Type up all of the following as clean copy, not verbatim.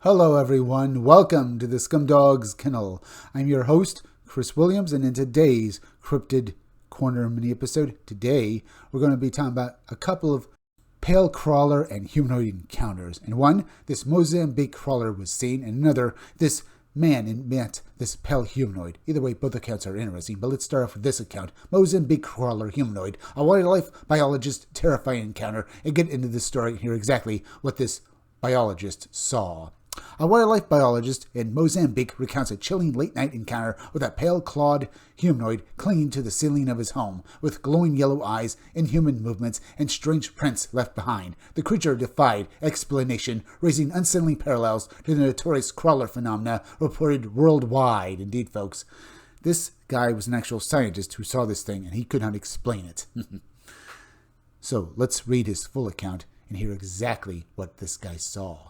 Hello everyone, welcome to the Scumdogs Kennel. I'm your host, Chris Williams, and in today's Cryptid Corner mini-episode, today we're going to be talking about a couple of pale crawler and humanoid encounters. In one, this Mozambique crawler was seen, and another, this man met this pale humanoid. Either way, both accounts are interesting, but let's start off with this account. Mozambique crawler humanoid, a wildlife biologist terrifying encounter, and get into this story and hear exactly what this biologist saw. A wildlife biologist in Mozambique recounts a chilling late-night encounter with a pale-clawed humanoid clinging to the ceiling of his home, with glowing yellow eyes, inhuman movements, and strange prints left behind. The creature defied explanation, raising unsettling parallels to the notorious crawler phenomena reported worldwide. Indeed, folks, this guy was an actual scientist who saw this thing, and he could not explain it. So let's read his full account and hear exactly what this guy saw.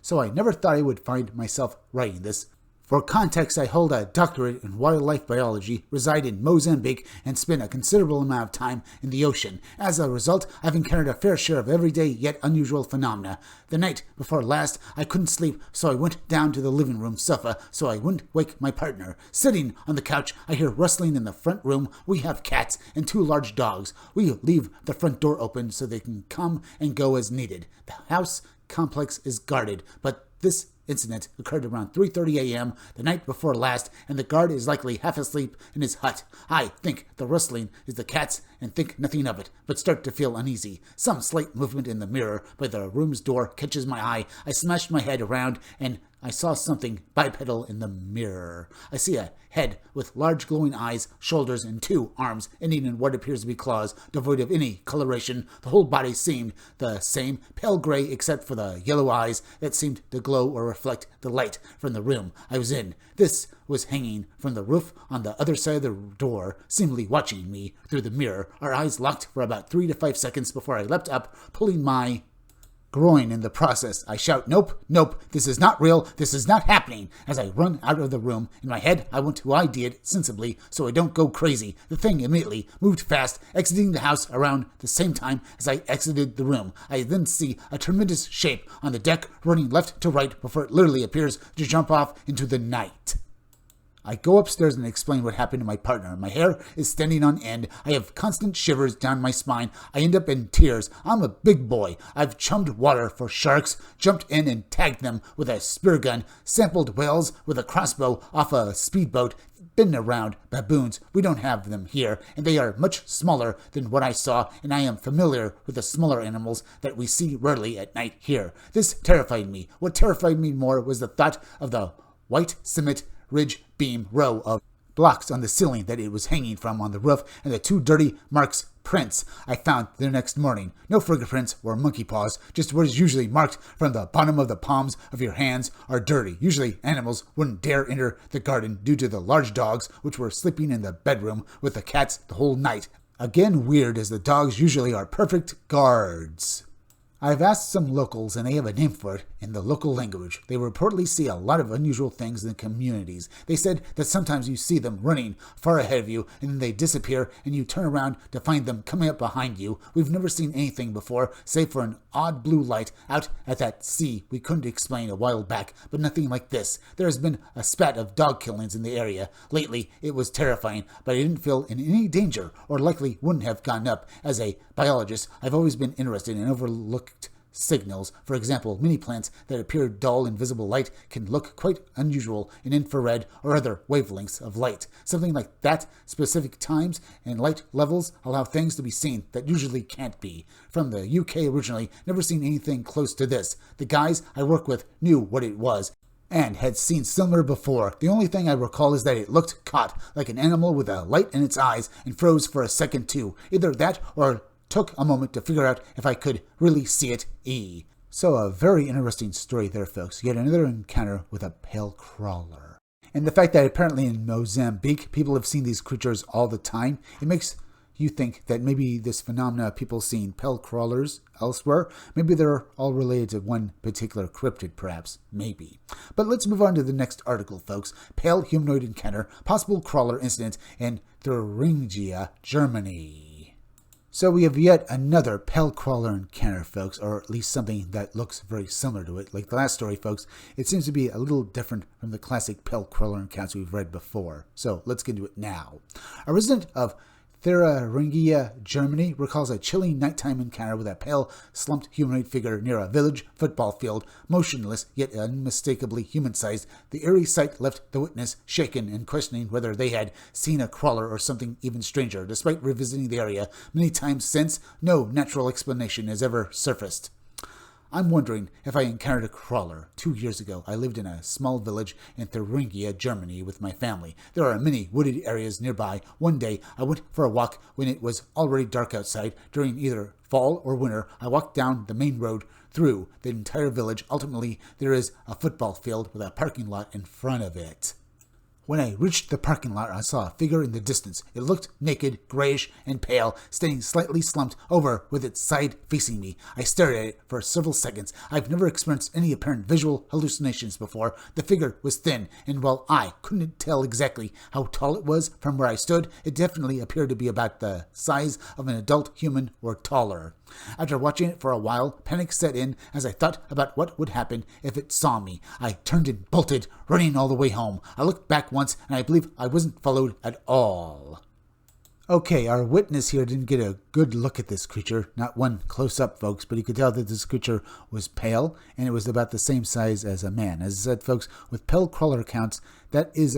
So I never thought I would find myself writing this. For context, I hold a doctorate in wildlife biology, reside in Mozambique, and spend a considerable amount of time in the ocean. As a result, I've encountered a fair share of everyday yet unusual phenomena. The night before last, I couldn't sleep, so I went down to the living room sofa so I wouldn't wake my partner. Sitting on the couch, I hear rustling in the front room. We have cats and two large dogs. We leave the front door open so they can come and go as needed. The house complex is guarded, but this incident occurred around 3:30 a.m. the night before last, and the guard is likely half asleep in his hut. I think the rustling is the cats and think nothing of it, but start to feel uneasy. Some slight movement in the mirror by the room's door catches my eye. I smash my head around, and I saw something bipedal in the mirror. I see a head with large glowing eyes, shoulders, and two arms, ending in what appears to be claws, devoid of any coloration. The whole body seemed the same, pale gray except for the yellow eyes that seemed to glow or reflect the light from the room I was in. This was hanging from the roof on the other side of the door, seemingly watching me through the mirror. Our eyes locked for about 3 to 5 seconds before I leapt up, pulling my groin in the process. I shout, "Nope, nope, this is not real, this is not happening," as I run out of the room. In my head, I want to ID it sensibly so I don't go crazy. The thing immediately moved fast, exiting the house around the same time as I exited the room. I then see a tremendous shape on the deck running left to right before it literally appears to jump off into the night. I go upstairs and explain what happened to my partner. My hair is standing on end. I have constant shivers down my spine. I end up in tears. I'm a big boy. I've chummed water for sharks, jumped in and tagged them with a spear gun, sampled whales with a crossbow off a speedboat, been around baboons. We don't have them here, and they are much smaller than what I saw, and I am familiar with the smaller animals that we see rarely at night here. This terrified me. What terrified me more was the thought of the white cement ridge beam row of blocks on the ceiling that it was hanging from on the roof, and the two dirty marks prints I found the next morning. No fingerprints or monkey paws, just what is usually marked from the bottom of the palms of your hands are dirty. Usually animals wouldn't dare enter the garden due to the large dogs, which were sleeping in the bedroom with the cats the whole night. Again, weird, as the dogs usually are perfect guards. I've asked some locals, and they have a name for it in the local language. They reportedly see a lot of unusual things in communities. They said that sometimes you see them running far ahead of you, and then they disappear, and you turn around to find them coming up behind you. We've never seen anything before, save for an odd blue light out at that sea we couldn't explain a while back, but nothing like this. There has been a spat of dog killings in the area. Lately, it was terrifying, but I didn't feel in any danger, or likely wouldn't have gone up. As a biologist, I've always been interested in overlooked signals. For example, many plants that appear dull in visible light can look quite unusual in infrared or other wavelengths of light. Something like that, specific times and light levels allow things to be seen that usually can't be. From the UK originally, never seen anything close to this. The guys I work with knew what it was and had seen similar before. The only thing I recall is that it looked caught, like an animal with a light in its eyes, and froze for a second too. Either that or took a moment to figure out if I could really see it. So a very interesting story there, folks. Yet another encounter with a pale crawler. And the fact that apparently in Mozambique, people have seen these creatures all the time, it makes you think that maybe this phenomena of people seeing pale crawlers elsewhere, maybe they're all related to one particular cryptid, perhaps. Maybe. But let's move on to the next article, folks. Pale humanoid encounter, possible crawler incident in Thuringia, Germany. So we have yet another pale crawler encounter, folks, or at least something that looks very similar to it. Like the last story, folks, it seems to be a little different from the classic pale crawler encounters we've read before. So let's get into it now. A resident of Thuringia, Germany, recalls a chilling nighttime encounter with a pale, slumped humanoid figure near a village football field, motionless yet unmistakably human-sized. The eerie sight left the witness shaken and questioning whether they had seen a crawler or something even stranger. Despite revisiting the area many times since, no natural explanation has ever surfaced. I'm wondering if I encountered a crawler. 2 years ago, I lived in a small village in Thuringia, Germany with my family. There are many wooded areas nearby. One day, I went for a walk when it was already dark outside. During either fall or winter, I walked down the main road through the entire village. Ultimately, there is a football field with a parking lot in front of it. When I reached the parking lot, I saw a figure in the distance. It looked naked, grayish, and pale, staying slightly slumped over with its side facing me. I stared at it for several seconds. I've never experienced any apparent visual hallucinations before. The figure was thin, and while I couldn't tell exactly how tall it was from where I stood, it definitely appeared to be about the size of an adult human or taller. After watching it for a while, panic set in as I thought about what would happen if it saw me. I turned and bolted, running all the way home. I looked back once, and I believe I wasn't followed at all. Okay, our witness here didn't get a good look at this creature. Not one close-up, folks, but you could tell that this creature was pale, and it was about the same size as a man. As I said, folks, with pale crawler counts, that is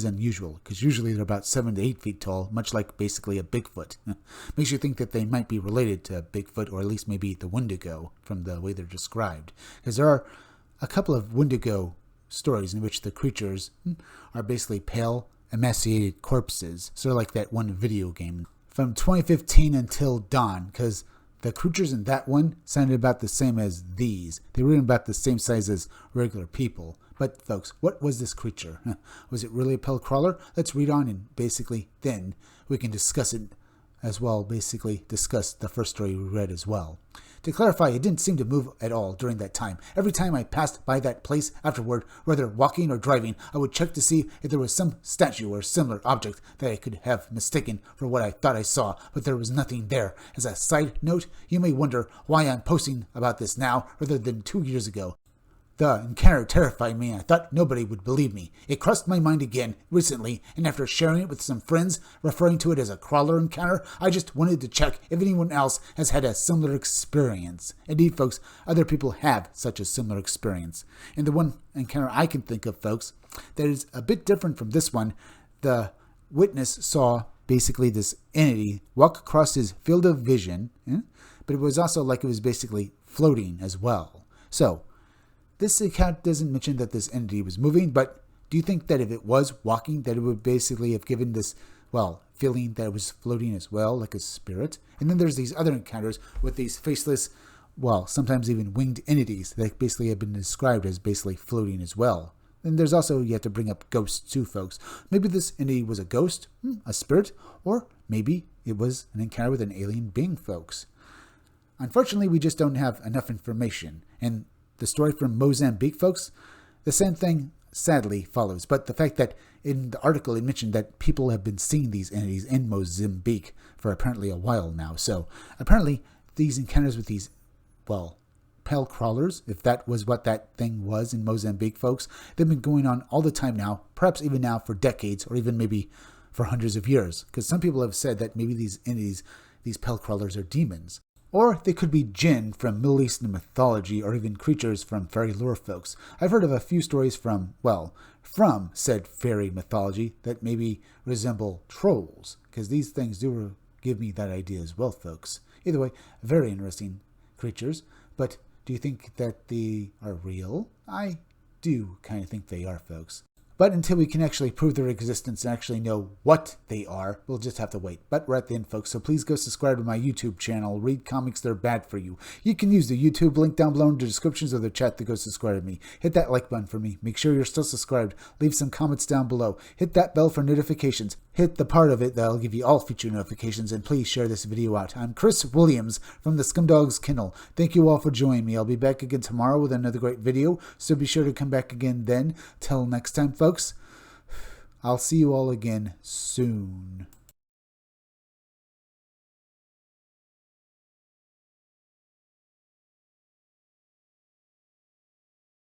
unusual, because usually they're about 7 to 8 feet tall, much like basically a Bigfoot. Makes you think that they might be related to Bigfoot, or at least maybe the Wendigo, from the way they're described. Because there are a couple of Wendigo stories in which the creatures are basically pale, emaciated corpses, sort of like that one video game from 2015 Until Dawn, because the creatures in that one sounded about the same as these. They were about the same size as regular people. But folks, what was this creature? Was it really a pale crawler? Let's read on, and basically then we can discuss it as well, basically discuss the first story we read as well. To clarify, it didn't seem to move at all during that time. Every time I passed by that place afterward, whether walking or driving, I would check to see if there was some statue or similar object that I could have mistaken for what I thought I saw, but there was nothing there. As a side note, you may wonder why I'm posting about this now rather than 2 years ago. The encounter terrified me, and I thought nobody would believe me. It crossed my mind again recently, and after sharing it with some friends, referring to it as a crawler encounter, I just wanted to check if anyone else has had a similar experience. Indeed, folks, other people have such a similar experience. And the one encounter I can think of, folks, that is a bit different from this one, the witness saw basically this entity walk across his field of vision, but it was also like it was basically floating as well. So, this account doesn't mention that this entity was moving, but do you think that if it was walking, that it would basically have given this, feeling that it was floating as well, like a spirit? And then there's these other encounters with these faceless, sometimes even winged entities that basically have been described as basically floating as well. And there's also, you have to bring up ghosts too, folks. Maybe this entity was a ghost, a spirit, or maybe it was an encounter with an alien being, folks. Unfortunately, we just don't have enough information, and the story from Mozambique, folks, the same thing sadly follows. But the fact that in the article it mentioned that people have been seeing these entities in Mozambique for apparently a while now. So apparently these encounters with these, pale crawlers, if that was what that thing was in Mozambique, folks, they've been going on all the time now, perhaps even now for decades or even maybe for hundreds of years. Because some people have said that maybe these entities, these pale crawlers, are demons. Or they could be jinn from Middle Eastern mythology, or even creatures from fairy lore, folks. I've heard of a few stories from said fairy mythology that maybe resemble trolls, because these things do give me that idea as well, folks. Either way, very interesting creatures, but do you think that they are real? I do kind of think they are, folks. But until we can actually prove their existence and actually know what they are, we'll just have to wait. But we're at the end, folks, so please go subscribe to my YouTube channel. Read comics that are bad for you. You can use the YouTube link down below in the descriptions of the chat to go subscribe to me. Hit that like button for me. Make sure you're still subscribed. Leave some comments down below. Hit that bell for notifications. Hit the part of it that'll give you all future notifications, and please share this video out. I'm Chris Williams from the Scumdogs Kennel. Thank you all for joining me. I'll be back again tomorrow with another great video, so be sure to come back again then. Till next time, folks, I'll see you all again soon.